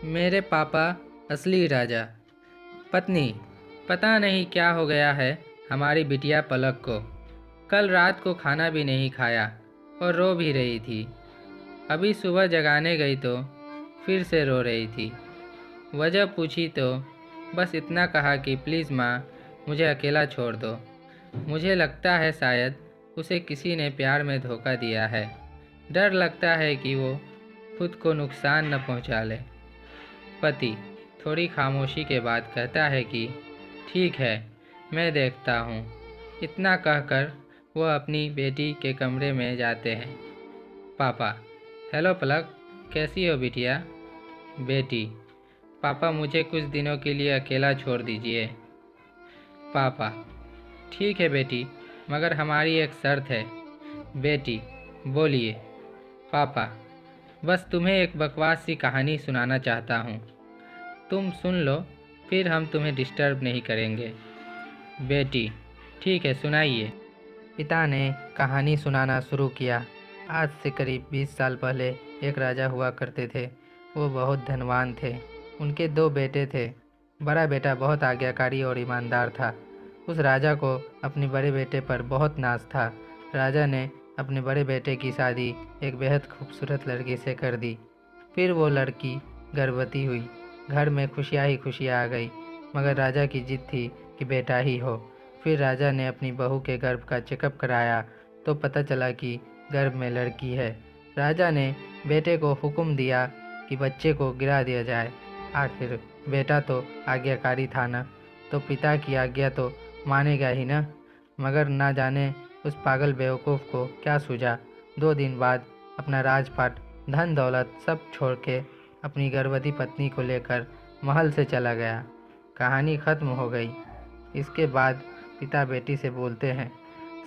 मेरे पापा असली राजा। पत्नी, पता नहीं क्या हो गया है हमारी बिटिया पलक को। कल रात को खाना भी नहीं खाया और रो भी रही थी। अभी सुबह जगाने गई तो फिर से रो रही थी। वजह पूछी तो बस इतना कहा कि प्लीज़ माँ, मुझे अकेला छोड़ दो। मुझे लगता है शायद उसे किसी ने प्यार में धोखा दिया है। डर लगता है कि वो खुद को नुकसान न पहुँचा ले। पति थोड़ी खामोशी के बाद कहता है कि ठीक है, मैं देखता हूँ। इतना कहकर वह अपनी बेटी के कमरे में जाते हैं। पापा, हेलो पलक, कैसी हो बिटिया? बेटी, पापा मुझे कुछ दिनों के लिए अकेला छोड़ दीजिए। पापा, ठीक है बेटी, मगर हमारी एक शर्त है। बेटी, बोलिए। पापा, बस तुम्हें एक बकवास सी कहानी सुनाना चाहता हूँ। तुम सुन लो, फिर हम तुम्हें डिस्टर्ब नहीं करेंगे। बेटी, ठीक है, सुनाइए। पिता ने कहानी सुनाना शुरू किया। आज से करीब 20 साल पहले एक राजा हुआ करते थे। वो बहुत धनवान थे। उनके 2 बेटे थे। बड़ा बेटा बहुत आज्ञाकारी और ईमानदार था। उस राजा को अपने बड़े बेटे पर बहुत नाज था। राजा ने अपने बड़े बेटे की शादी एक बेहद खूबसूरत लड़की से कर दी। फिर वो लड़की गर्भवती हुई। घर में खुशियाँ ही खुशियाँ आ गई, मगर राजा की जिद थी कि बेटा ही हो। फिर राजा ने अपनी बहू के गर्भ का चेकअप कराया तो पता चला कि गर्भ में लड़की है। राजा ने बेटे को हुक्म दिया कि बच्चे को गिरा दिया जाए। आखिर बेटा तो आज्ञाकारी था न, तो पिता की आज्ञा तो मानेगा ही न। मगर ना जाने उस पागल बेवकूफ़ को क्या सूझा। 2 दिन बाद अपना राजपाट, धन दौलत सब छोड़ के अपनी गर्भवती पत्नी को लेकर महल से चला गया। कहानी ख़त्म हो गई। इसके बाद पिता बेटी से बोलते हैं,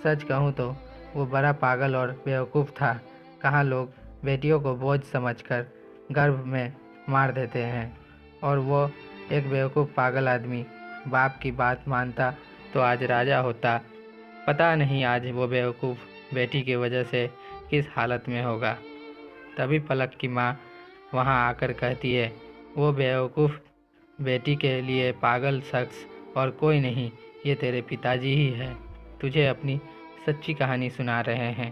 सच कहूँ तो वो बड़ा पागल और बेवकूफ़ था। कहाँ लोग बेटियों को बोझ समझकर गर्भ में मार देते हैं, और वो एक बेवकूफ़ पागल आदमी बाप की बात मानता तो आज राजा होता। पता नहीं आज वो बेवकूफ़ बेटी की वजह से किस हालत में होगा। तभी पलक की माँ वहाँ आकर कहती है, वो बेवकूफ़ बेटी के लिए पागल शख्स और कोई नहीं, ये तेरे पिताजी ही हैं। तुझे अपनी सच्ची कहानी सुना रहे हैं।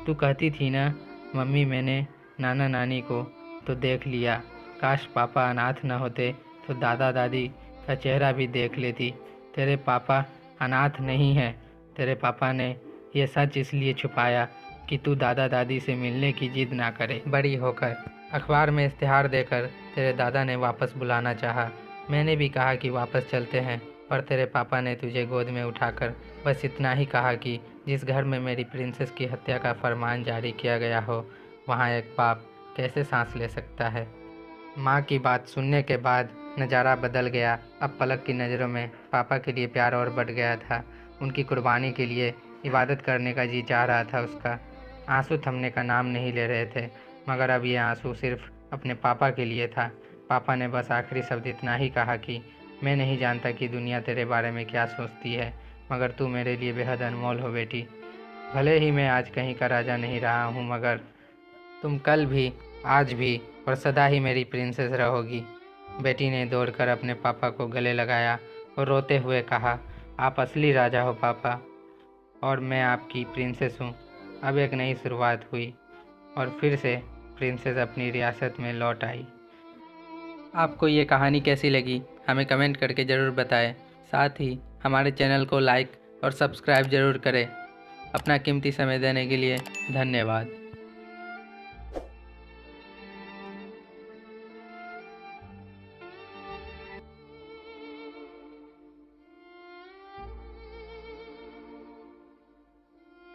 तू कहती थी ना मम्मी, मैंने नाना नानी को तो देख लिया। काश पापा अनाथ न होते तो दादा दादी का चेहरा भी देख लेती। तेरे पापा अनाथ नहीं हैं। तेरे पापा ने ये सच इसलिए छुपाया कि तू दादा दादी से मिलने की जिद ना करे। बड़ी होकर अखबार में इश्तिहार देकर तेरे दादा ने वापस बुलाना चाहा। मैंने भी कहा कि वापस चलते हैं, पर तेरे पापा ने तुझे गोद में उठाकर बस इतना ही कहा कि जिस घर में मेरी प्रिंसेस की हत्या का फरमान जारी किया गया हो, वहाँ एक बाप कैसे सांस ले सकता है। माँ की बात सुनने के बाद नज़ारा बदल गया। अब पलक की नज़रों में पापा के लिए प्यार और बढ़ गया था। उनकी कुर्बानी के लिए इबादत करने का जी चाह रहा था उसका। आंसू थमने का नाम नहीं ले रहे थे, मगर अब ये आंसू सिर्फ अपने पापा के लिए था। पापा ने बस आखिरी शब्द इतना ही कहा कि मैं नहीं जानता कि दुनिया तेरे बारे में क्या सोचती है, मगर तू मेरे लिए बेहद अनमोल हो बेटी। भले ही मैं आज कहीं का राजा नहीं रहा हूँ, मगर तुम कल भी, आज भी और सदा ही मेरी प्रिंसेस रहोगी। बेटी ने दौड़कर अपने पापा को गले लगाया और रोते हुए कहा, आप असली राजा हो पापा, और मैं आपकी प्रिंसेस हूँ। अब एक नई शुरुआत हुई और फिर से प्रिंसेस अपनी रियासत में लौट आई। आपको ये कहानी कैसी लगी हमें कमेंट करके ज़रूर बताएं। साथ ही हमारे चैनल को लाइक और सब्सक्राइब ज़रूर करें। अपना कीमती समय देने के लिए धन्यवाद।